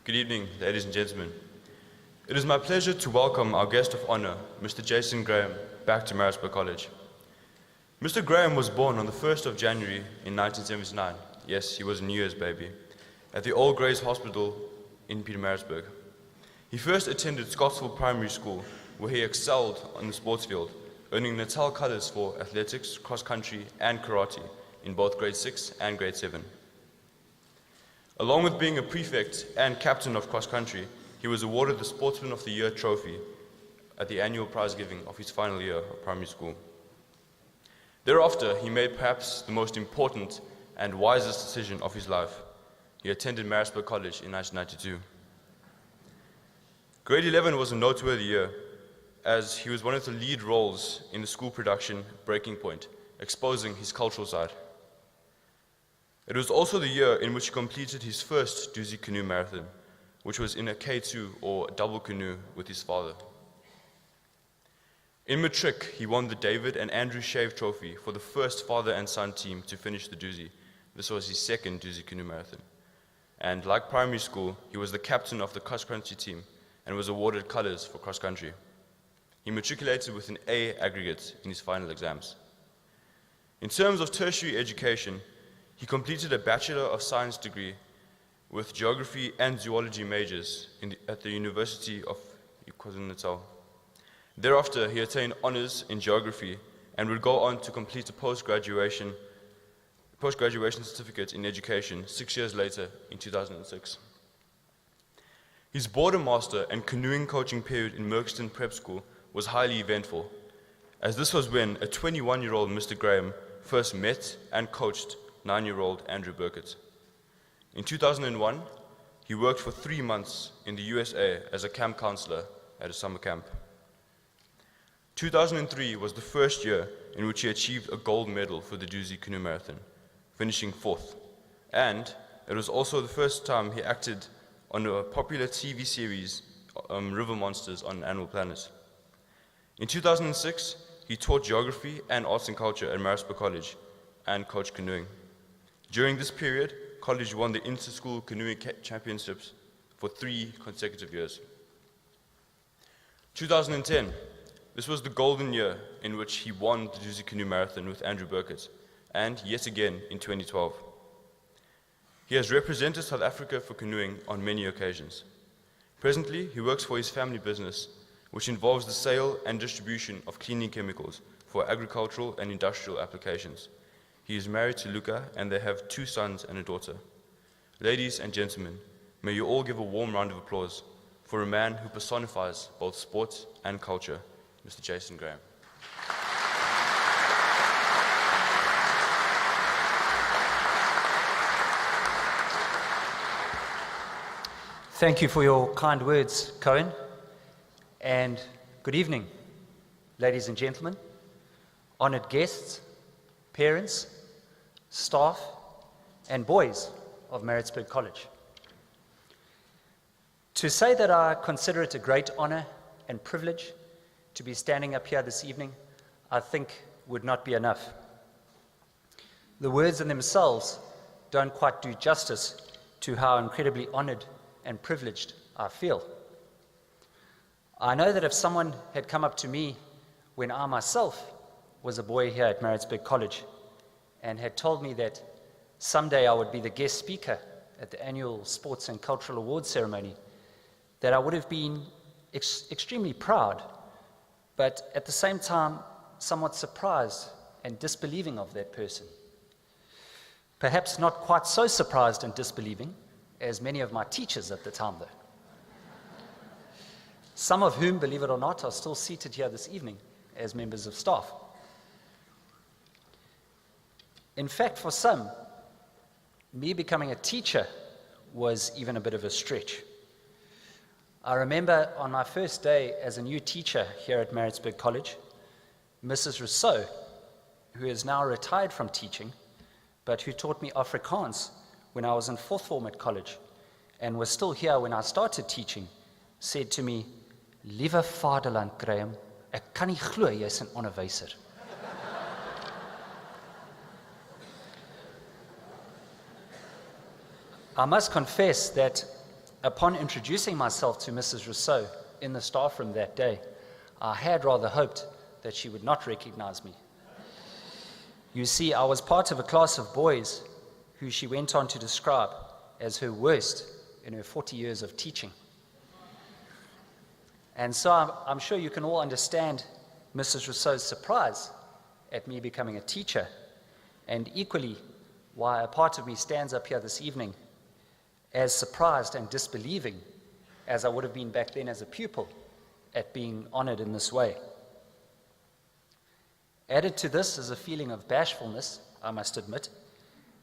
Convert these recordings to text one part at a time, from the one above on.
Good evening, ladies and gentlemen. It is my pleasure to welcome our guest of honor, Mr. Jason Graham, back to Maritzburg College. Mr. Graham was born on the 1st of January in 1979. Yes, he was a New Year's baby, at the Old Grays Hospital in Pietermaritzburg. He first attended Scottsville Primary School, where he excelled on the sports field, earning Natal colors for athletics, cross-country, and karate in both grade 6 and grade 7. Along with being a prefect and captain of cross-country, he was awarded the Sportsman of the Year trophy at the annual prize giving of his final year of primary school. Thereafter, he made perhaps the most important and wisest decision of his life. He attended Maritzburg College in 1992. Grade 11 was a noteworthy year, as he was one of the lead roles in the school production Breaking Point, exposing his cultural side. It was also the year in which he completed his first Duzi canoe marathon, which was in a K2 or double canoe with his father. In matric, he won the David and Andrew Shave Trophy for the first father and son team to finish the Duzi. This was his second Duzi canoe marathon. And like primary school, he was the captain of the cross-country team and was awarded colors for cross-country. He matriculated with an A aggregate in his final exams. In terms of tertiary education, he completed a Bachelor of Science degree with geography and zoology majors at the University of KwaZulu-Natal. Thereafter, he attained honors in geography and would go on to complete a post-graduation certificate in education 6 years later in 2006. His border master and canoeing coaching period in Merkston Prep School was highly eventful, as this was when a 21-year-old Mr. Graham first met and coached 9-year-old Andrew Burkett. In 2001, he worked for 3 months in the USA as a camp counselor at a summer camp. 2003 was the first year in which he achieved a gold medal for the Duzi Canoe Marathon, finishing 4th. And it was also the first time he acted on a popular TV series, River Monsters on Animal Planet. In 2006, he taught geography and arts and culture at Maritzburg College and coached canoeing. During this period, college won the inter-school canoeing championships for 3 consecutive years. 2010, this was the golden year in which he won the Duzi Canoe Marathon with Andrew Burkett, and yet again in 2012. He has represented South Africa for canoeing on many occasions. Presently, he works for his family business, which involves the sale and distribution of cleaning chemicals for agricultural and industrial applications. He is married to Luca, and they have 2 sons and a daughter. Ladies and gentlemen, may you all give a warm round of applause for a man who personifies both sport and culture, Mr. Jason Graham. Thank you for your kind words, Cohen, and good evening, ladies and gentlemen, honored guests, parents, staff, and boys of Maritzburg College. To say that I consider it a great honor and privilege to be standing up here this evening, I think would not be enough. The words in themselves don't quite do justice to how incredibly honored and privileged I feel. I know that if someone had come up to me when I myself was a boy here at Maritzburg College and had told me that someday I would be the guest speaker at the annual Sports and Cultural Awards ceremony, that I would have been extremely proud, but at the same time somewhat surprised and disbelieving of that person. Perhaps not quite so surprised and disbelieving as many of my teachers at the time, though. Some of whom, believe it or not, are still seated here this evening as members of staff. In fact, for some, me becoming a teacher was even a bit of a stretch. I remember on my first day as a new teacher here at Maritzburg College, Mrs. Rousseau, who is now retired from teaching, but who taught me Afrikaans when I was in 4th form at college and was still here when I started teaching, said to me, "Liewe Vaderland, Graham, ek kan nie glo jy's 'n onderwyser." I must confess that upon introducing myself to Mrs. Rousseau in the staff room that day, I had rather hoped that she would not recognize me. You see, I was part of a class of boys who she went on to describe as her worst in her 40 years of teaching. And so I'm sure you can all understand Mrs. Rousseau's surprise at me becoming a teacher, and equally why a part of me stands up here this evening as surprised and disbelieving as I would have been back then as a pupil at being honored in this way. Added to this is a feeling of bashfulness, I must admit,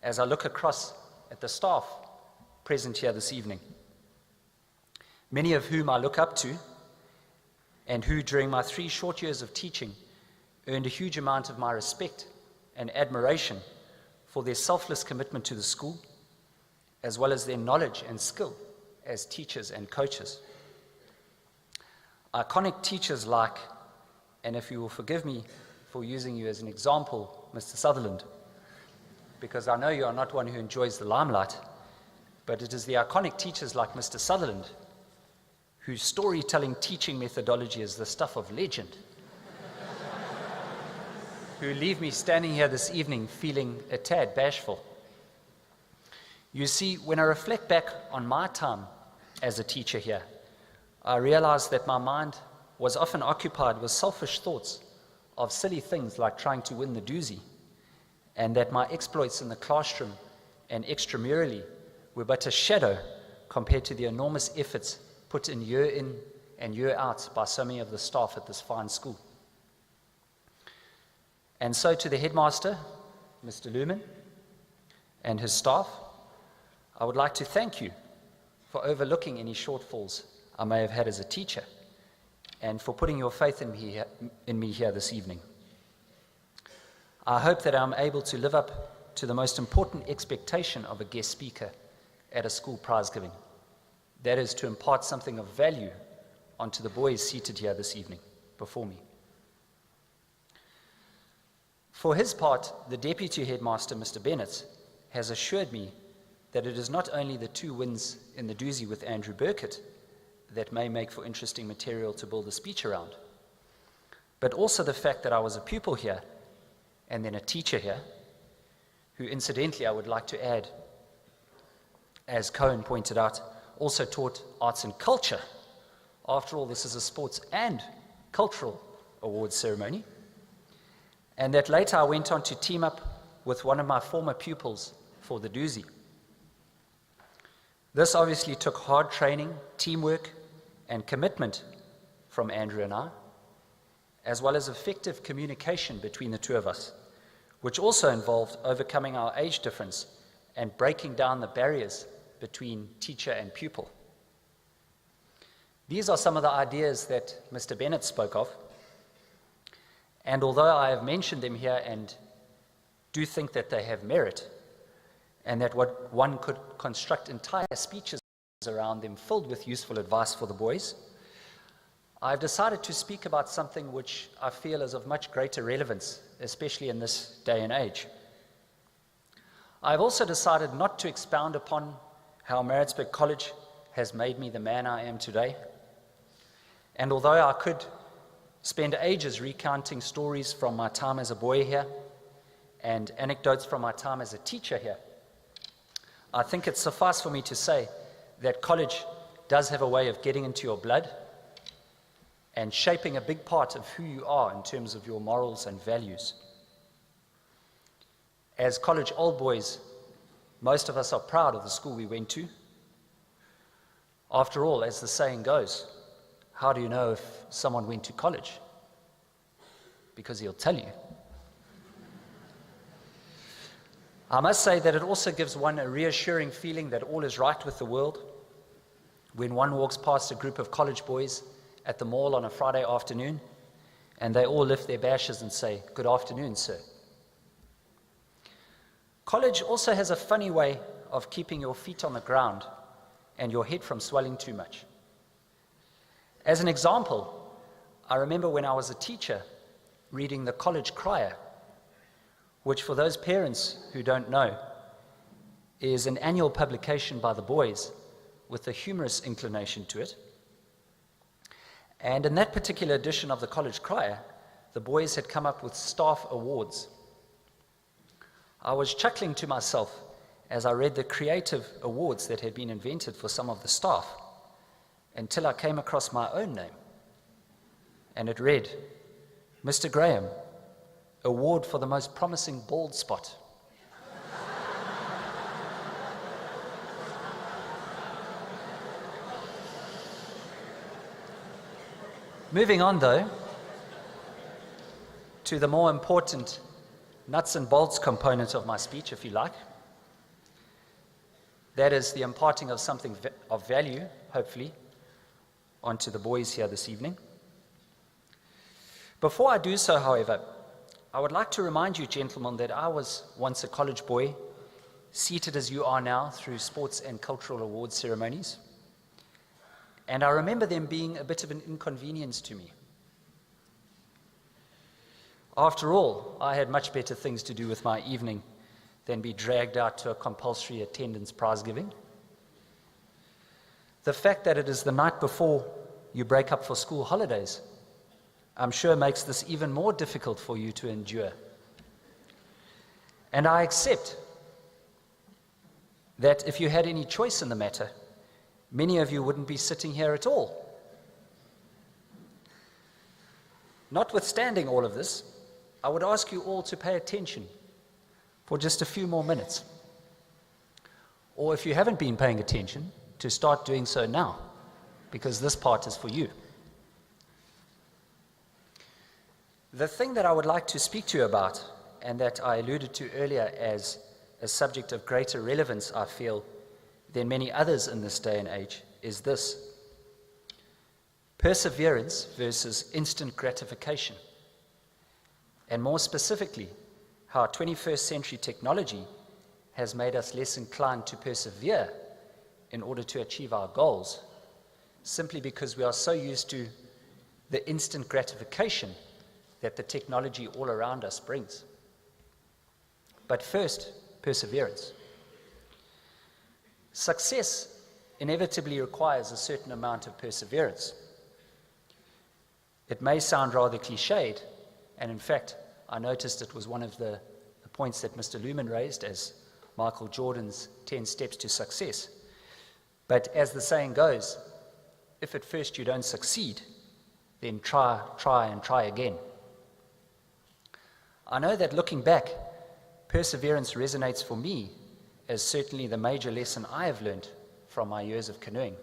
as I look across at the staff present here this evening, many of whom I look up to and who, during my 3 short years of teaching, earned a huge amount of my respect and admiration for their selfless commitment to the school, as well as their knowledge and skill as teachers and coaches. Iconic teachers like, and if you will forgive me for using you as an example, Mr. Sutherland, because I know you are not one who enjoys the limelight, but it is the iconic teachers like Mr. Sutherland whose storytelling teaching methodology is the stuff of legend, who leave me standing here this evening feeling a tad bashful. You see, when I reflect back on my time as a teacher here, I realize that my mind was often occupied with selfish thoughts of silly things like trying to win the doozy, and that my exploits in the classroom and extramurally were but a shadow compared to the enormous efforts put in and year out by so many of the staff at this fine school. And so to the headmaster, Mr. Lumen, and his staff, I would like to thank you for overlooking any shortfalls I may have had as a teacher and for putting your faith in me here this evening. I hope that I'm able to live up to the most important expectation of a guest speaker at a school prize giving. That is to impart something of value onto the boys seated here this evening before me. For his part, the Deputy Headmaster, Mr. Bennett, has assured me that it is not only the 2 wins in the doozy with Andrew Burkett that may make for interesting material to build a speech around, but also the fact that I was a pupil here and then a teacher here, who incidentally I would like to add, as Cohen pointed out, also taught arts and culture. After all, this is a sports and cultural awards ceremony. And that later I went on to team up with one of my former pupils for the doozy. This obviously took hard training, teamwork, and commitment from Andrew and I, as well as effective communication between the 2 of us, which also involved overcoming our age difference and breaking down the barriers between teacher and pupil. These are some of the ideas that Mr. Bennett spoke of, and although I have mentioned them here and do think that they have merit, and that what one could construct entire speeches around them filled with useful advice for the boys, I've decided to speak about something which I feel is of much greater relevance, especially in this day and age. I've also decided not to expound upon how Maritzburg College has made me the man I am today. And although I could spend ages recounting stories from my time as a boy here and anecdotes from my time as a teacher here, I think it's suffice for me to say that college does have a way of getting into your blood and shaping a big part of who you are in terms of your morals and values. As college old boys, most of us are proud of the school we went to. After all, as the saying goes, how do you know if someone went to college? Because he'll tell you. I must say that it also gives one a reassuring feeling that all is right with the world when one walks past a group of college boys at the mall on a Friday afternoon and they all lift their bashes and say, "Good afternoon, sir." College also has a funny way of keeping your feet on the ground and your head from swelling too much. As an example, I remember when I was a teacher reading the College Crier, which for those parents who don't know is an annual publication by the boys with a humorous inclination to it. And in that particular edition of the college crier, the boys had come up with staff awards. I was chuckling to myself as I read the creative awards that had been invented for some of the staff, until I came across my own name. And it read, Mr. Graham, award for the most promising bald spot. Moving on, though, to the more important nuts and bolts component of my speech, if you like. That is the imparting of something of value, hopefully, onto the boys here this evening. Before I do so, however, I would like to remind you, gentlemen, that I was once a college boy, seated as you are now through sports and cultural awards ceremonies. And I remember them being a bit of an inconvenience to me. After all, I had much better things to do with my evening than be dragged out to a compulsory attendance prize giving. The fact that it is the night before you break up for school holidays, I'm sure makes this even more difficult for you to endure. And I accept that if you had any choice in the matter, many of you wouldn't be sitting here at all. Notwithstanding all of this, I would ask you all to pay attention for just a few more minutes. Or if you haven't been paying attention, to start doing so now, because this part is for you. The thing that I would like to speak to you about, and that I alluded to earlier as a subject of greater relevance, I feel, than many others in this day and age, is this: perseverance versus instant gratification. And more specifically, how 21st century technology has made us less inclined to persevere in order to achieve our goals, simply because we are so used to the instant gratification that the technology all around us brings. But first, perseverance. Success inevitably requires a certain amount of perseverance. It may sound rather cliched, and in fact, I noticed it was one of the points that Mr. Lumen raised as Michael Jordan's 10 steps to success. But as the saying goes, if at first you don't succeed, then try again. I know that looking back, perseverance resonates for me as certainly the major lesson I have learned from my years of canoeing.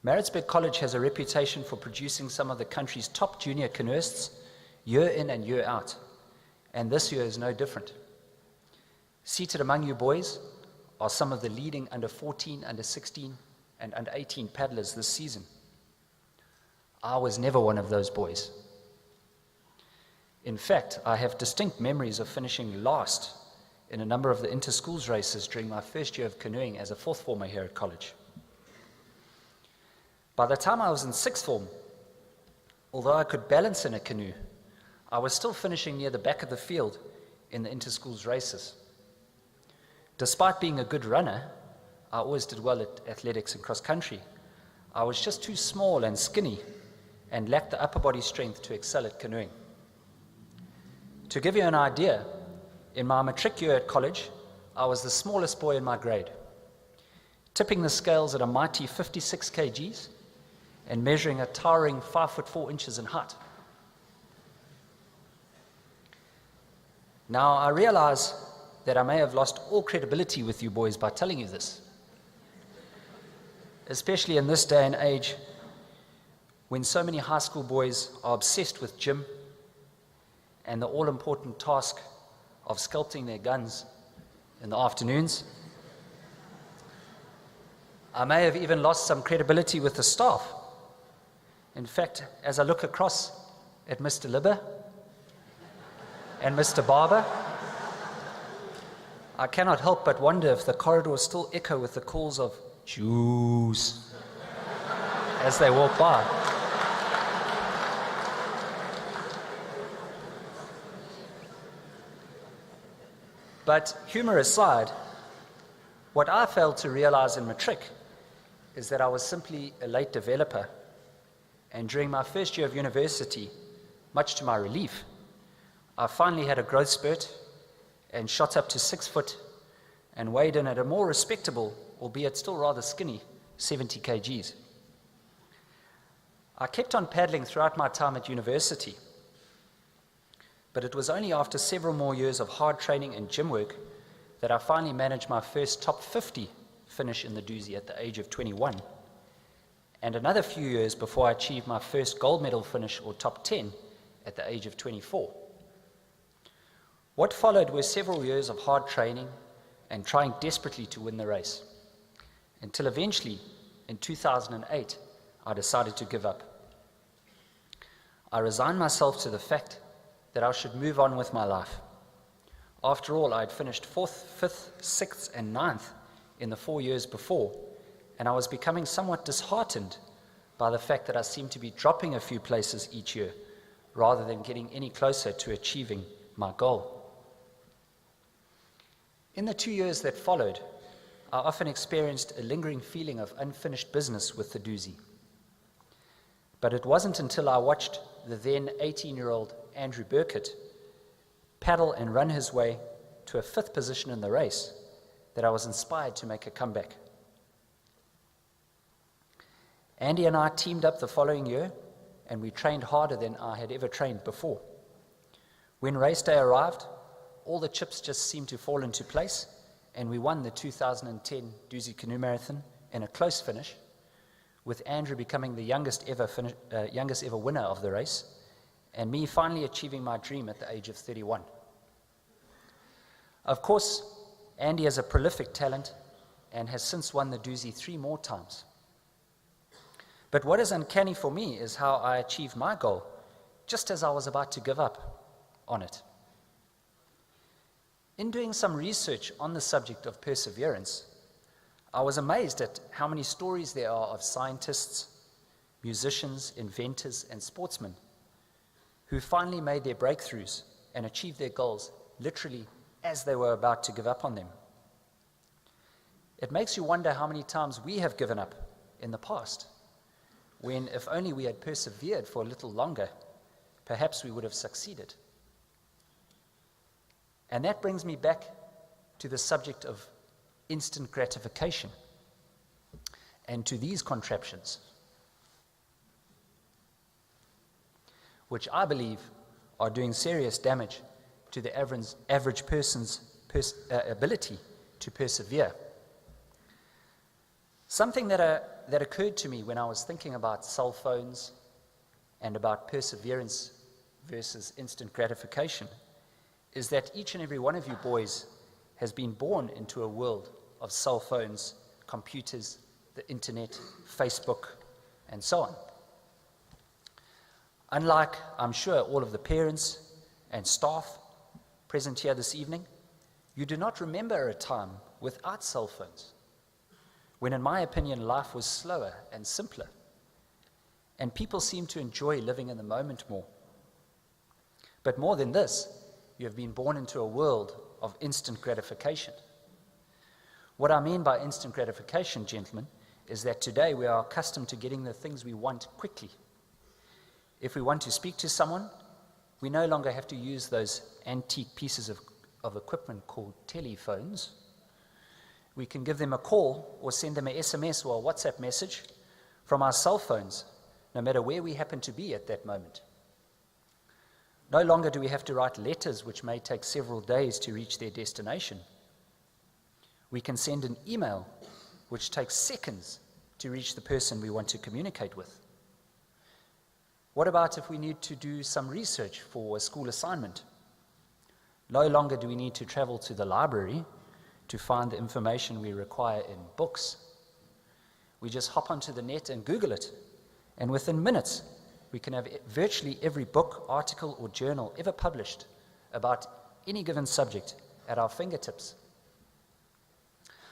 Maritzburg College has a reputation for producing some of the country's top junior canoeists year in and year out, and this year is no different. Seated among you boys are some of the leading under 14, under 16, and under 18 paddlers this season. I was never one of those boys. In fact, I have distinct memories of finishing last in a number of the inter-schools races during my first year of canoeing as a fourth former here at college. By the time I was in sixth form, although I could balance in a canoe, I was still finishing near the back of the field in the inter-schools races. Despite being a good runner, I always did well at athletics and cross-country. I was just too small and skinny and lacked the upper body strength to excel at canoeing. To give you an idea, in my matric year at college, I was the smallest boy in my grade, tipping the scales at a mighty 56 kgs and measuring a towering 5 foot 4 inches in height. Now, I realize that I may have lost all credibility with you boys by telling you this, especially in this day and age when so many high school boys are obsessed with gym and the all-important task of sculpting their guns in the afternoons. I may have even lost some credibility with the staff. In fact, as I look across at Mr. Libber and Mr. Barber, I cannot help but wonder if the corridors still echo with the calls of "Juice" as they walk by. But humor aside, What I failed to realize in matric is that I was simply a late developer, and during my first year of university, much to my relief, I finally had a growth spurt and shot up to 6 foot and weighed in at a more respectable, albeit still rather skinny, 70 kgs. I kept on paddling throughout my time at university, but it was only after several more years of hard training and gym work that I finally managed my first top 50 finish in the doozy at the age of 21, and another few years before I achieved my first gold medal finish or top 10 at the age of 24. What followed were several years of hard training and trying desperately to win the race, until eventually, in 2008, I decided to give up. I resigned myself to the fact that I should move on with my life. After all, I had finished 4th, 5th, 6th, and 9th in the 4 years before, and I was becoming somewhat disheartened by the fact that I seemed to be dropping a few places each year, rather than getting any closer to achieving my goal. In the 2 years that followed, I often experienced a lingering feeling of unfinished business with the doozy. But it wasn't until I watched the then 18-year-old Andrew Burkett paddle and run his way to a 5th position in the race that I was inspired to make a comeback. Andy and I teamed up the following year, and we trained harder than I had ever trained before. When race day arrived, all the chips just seemed to fall into place, and we won the 2010 Doozy Canoe Marathon in a close finish, with Andrew becoming the youngest ever winner of the race, and me finally achieving my dream at the age of 31. Of course, Andy is a prolific talent and has since won the doozy 3 more times. But what is uncanny for me is how I achieved my goal just as I was about to give up on it. In doing some research on the subject of perseverance, I was amazed at how many stories there are of scientists, musicians, inventors, and sportsmen who finally made their breakthroughs and achieved their goals literally as they were about to give up on them. It makes you wonder how many times we have given up in the past, when if only we had persevered for a little longer, perhaps we would have succeeded. And that brings me back to the subject of instant gratification and to these contraptions, which I believe are doing serious damage to the average person's ability to persevere. Something that occurred to me when I was thinking about cell phones and about perseverance versus instant gratification is that each and every one of you boys has been born into a world of cell phones, computers, the internet, Facebook, and so on. Unlike, I'm sure, all of the parents and staff present here this evening, you do not remember a time without cell phones, when, in my opinion, life was slower and simpler, and people seem to enjoy living in the moment more. But more than this, you have been born into a world of instant gratification. What I mean by instant gratification, gentlemen, is that today we are accustomed to getting the things we want quickly. If we want to speak to someone, we no longer have to use those antique pieces of equipment called telephones. We can give them a call or send them an SMS or a WhatsApp message from our cell phones, no matter where we happen to be at that moment. No longer do we have to write letters which may take several days to reach their destination. We can send an email which takes seconds to reach the person we want to communicate with. What about if we need to do some research for a school assignment? No longer do we need to travel to the library to find the information we require in books. We just hop onto the net and Google it, and within minutes, we can have virtually every book, article, or journal ever published about any given subject at our fingertips.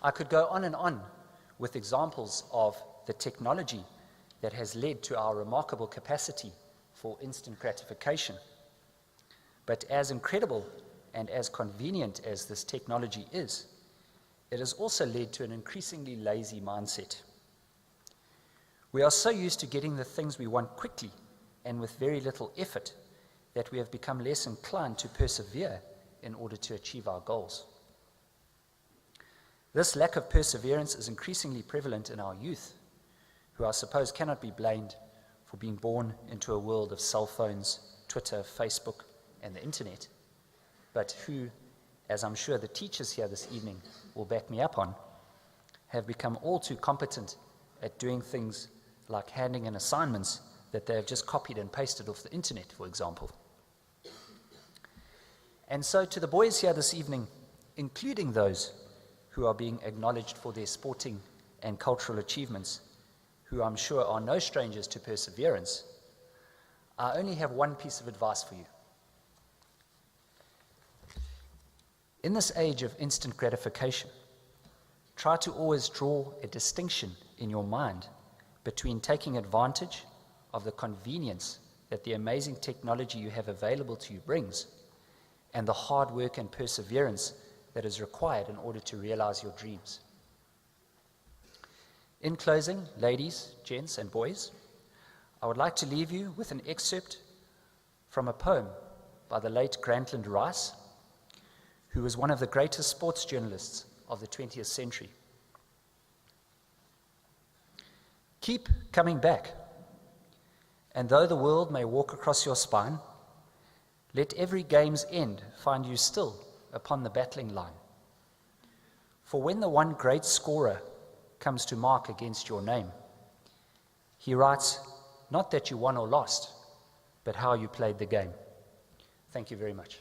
I could go on with examples of the technology that has led to our remarkable capacity for instant gratification. But as incredible and as convenient as this technology is, it has also led to an increasingly lazy mindset. We are so used to getting the things we want quickly and with very little effort that we have become less inclined to persevere in order to achieve our goals. This lack of perseverance is increasingly prevalent in our youth, who I suppose cannot be blamed for being born into a world of cell phones, Twitter, Facebook, and the internet, but who, as I'm sure the teachers here this evening will back me up on, have become all too competent at doing things like handing in assignments that they have just copied and pasted off the internet, for example. And so to the boys here this evening, including those who are being acknowledged for their sporting and cultural achievements, who I'm sure are no strangers to perseverance, I only have one piece of advice for you. In this age of instant gratification, try to always draw a distinction in your mind between taking advantage of the convenience that the amazing technology you have available to you brings and the hard work and perseverance that is required in order to realize your dreams. In closing, ladies, gents, and boys, I would like to leave you with an excerpt from a poem by the late Grantland Rice, who was one of the greatest sports journalists of the 20th century. Keep coming back, and though the world may walk across your spine, let every game's end find you still upon the battling line. For when the one great scorer comes to mark against your name, he writes not that you won or lost, but how you played the game. Thank you very much.